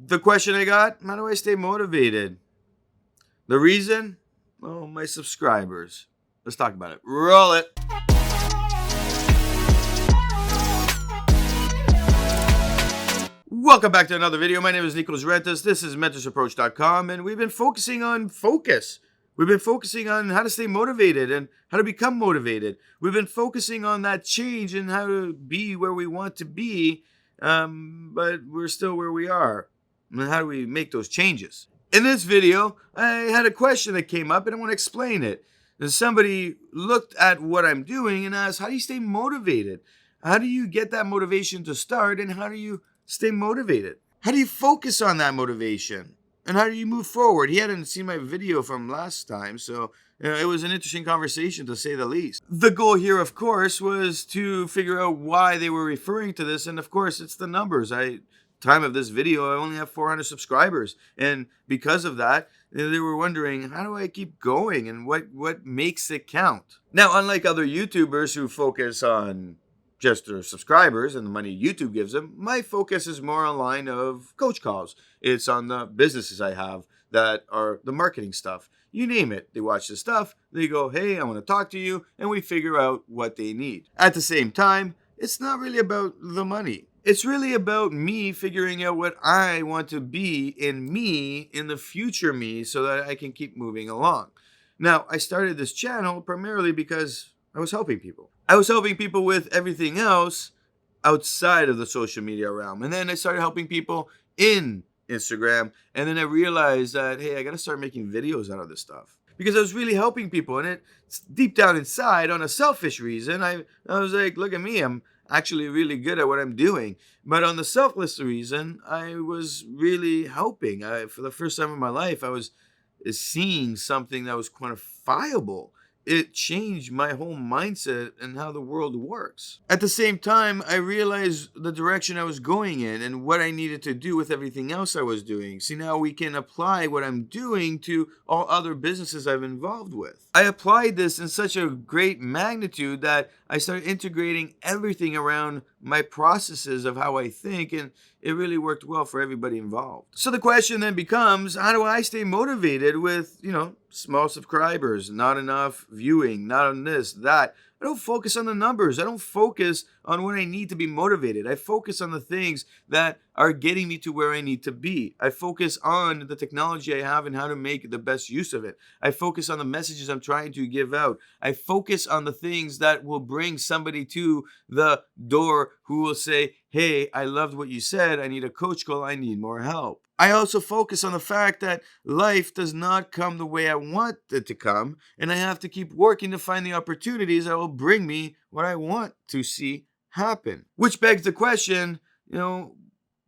The question I got, how do I stay motivated? The reason? Well, my subscribers. Let's talk about it. Roll it. Welcome back to another video. My name is Nicolas Rentas. This is mentorsapproach.com, and we've been focusing on focus. We've been focusing on how to stay motivated and how to become motivated. We've been focusing on that change and how to be where we want to be, but we're still where we are. And how do we make those changes? In this video, I had a question that came up and I want to explain it. And somebody looked at what I'm doing and asked, how do you stay motivated? How do you get that motivation to start, and how do you stay motivated? How do you focus on that motivation? And how do you move forward? He hadn't seen my video from last time, so it was an interesting conversation to say the least. The goal here, of course, was to figure out why they were referring to this, and of course, it's the numbers. Time of this video, I only have 400 subscribers, and because of that, they were wondering, how do I keep going, and what makes it count? Now, unlike other YouTubers who focus on just their subscribers and the money YouTube gives them, my focus is more on line of coach calls. It's on the businesses I have that are the marketing stuff. You name it. They watch the stuff, they go, hey, I want to talk to you, and we figure out what they need. At the same time, it's not really about the money. It's really about me figuring out what I want to be in the future me, so that I can keep moving along. Now, I started this channel primarily because I was helping people. I was helping people with everything else outside of the social media realm. And then I started helping people in Instagram. And then I realized that, hey, I got to start making videos out of this stuff. Because I was really helping people. And it's deep down inside, on a selfish reason, I was like, look at me, I'm actually really good at what I'm doing. But on the selfless reason, I was really helping. For the first time in my life, I was seeing something that was quantifiable. It changed my whole mindset and how the world works. At the same time, I realized the direction I was going in and what I needed to do with everything else I was doing. See, now we can apply what I'm doing to all other businesses I've involved with. I applied this in such a great magnitude that I started integrating everything around my processes of how I think, and it really worked well for everybody involved. So the question then becomes, how do I stay motivated with, small subscribers, not enough viewing, not on this, that? I don't focus on the numbers. I don't focus on what I need to be motivated. I focus on the things that are getting me to where I need to be. I focus on the technology I have and how to make the best use of it. I focus on the messages I'm trying to give out. I focus on the things that will bring somebody to the door who will say, hey, I loved what you said. I need a coach call. I need more help. I also focus on the fact that life does not come the way I want it to come, and I have to keep working to find the opportunities that will bring me what I want to see happen. Which begs the question,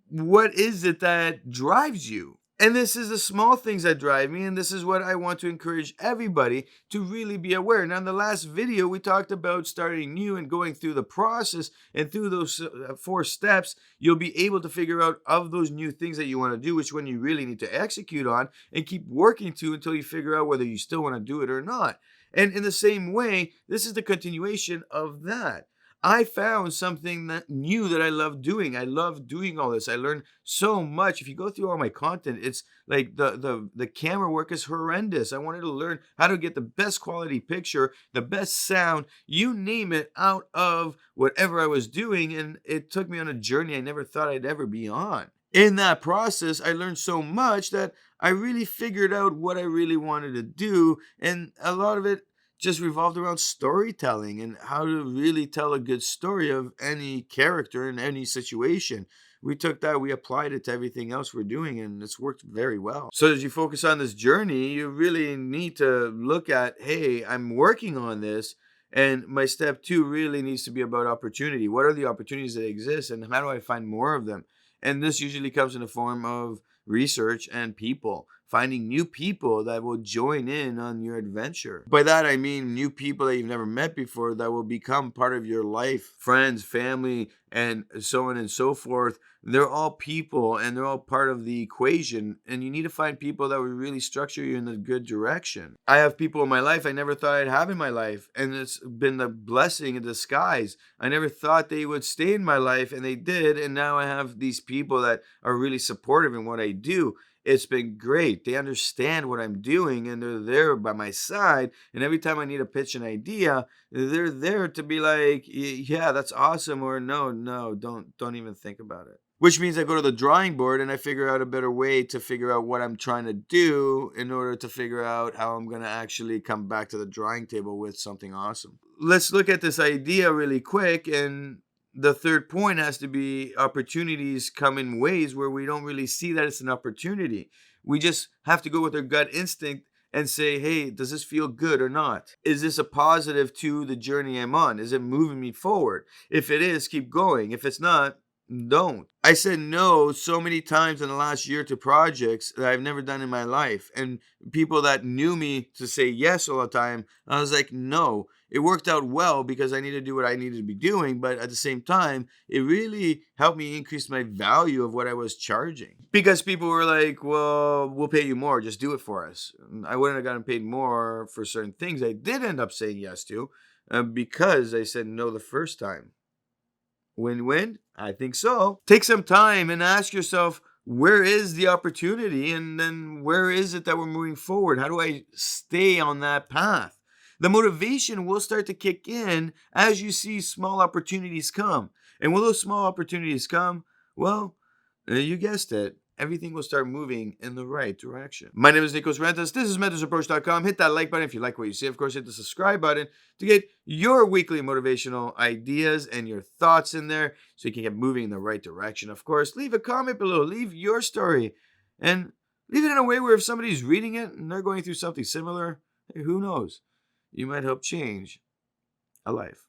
what is it that drives you? And this is the small things that drive me, and this is what I want to encourage everybody to really be aware. Now, in the last video, we talked about starting new and going through the process, and through those 4 steps, you'll be able to figure out of those new things that you want to do, which one you really need to execute on, and keep working to until you figure out whether you still want to do it or not. And in the same way, this is the continuation of that. I found something new that I love doing. I love doing all this. I learned so much. If you go through all my content, it's like the camera work is horrendous. I wanted to learn how to get the best quality picture, the best sound, you name it, out of whatever I was doing. And it took me on a journey I never thought I'd ever be on. In that process, I learned so much that I really figured out what I really wanted to do. And a lot of it just revolved around storytelling and how to really tell a good story of any character in any situation. We took that, we applied it to everything else we're doing, and it's worked very well. So as you focus on this journey, you really need to look at, hey, I'm working on this, and my step 2 really needs to be about opportunity. What are the opportunities that exist, and how do I find more of them? And this usually comes in the form of research and people. finding new people that will join in on your adventure. By that, I mean new people that you've never met before that will become part of your life, friends, family, and so on and so forth. They're all people and they're all part of the equation. And you need to find people that will really structure you in the good direction. I have people in my life I never thought I'd have in my life. And it's been a blessing in disguise. I never thought they would stay in my life, and they did. And now I have these people that are really supportive in what I do. It's been great. They understand what I'm doing and they're there by my side. And every time I need to pitch an idea, they're there to be like, yeah, that's awesome. Or no, don't even think about it. Which means I go to the drawing board and I figure out a better way to figure out what I'm trying to do in order to figure out how I'm going to actually come back to the drawing table with something awesome. Let's look at this idea really quick. And the third point has to be opportunities come in ways where we don't really see that it's an opportunity. We just have to go with our gut instinct and say, hey, does this feel good or not? Is this a positive to the journey I'm on? Is it moving me forward? If it is, keep going. If it's not, don't. I said no so many times in the last year to projects that I've never done in my life. And people that knew me to say yes all the time, I was like, no. It worked out well because I needed to do what I needed to be doing. But at the same time, it really helped me increase my value of what I was charging. Because people were like, well, we'll pay you more. Just do it for us. I wouldn't have gotten paid more for certain things I did end up saying yes to because I said no the first time. Win-win? I think so. Take some time and ask yourself, where is the opportunity? And then where is it that we're moving forward? How do I stay on that path? The motivation will start to kick in as you see small opportunities come. And when those small opportunities come, well, you guessed it. Everything will start moving in the right direction. My name is Nikos Rentas. This is mentorsapproach.com. Hit that like button if you like what you see. Of course, hit the subscribe button to get your weekly motivational ideas and your thoughts in there so you can get moving in the right direction. Of course, leave a comment below. Leave your story. And leave it in a way where if somebody's reading it and they're going through something similar, hey, who knows? You might help change a life.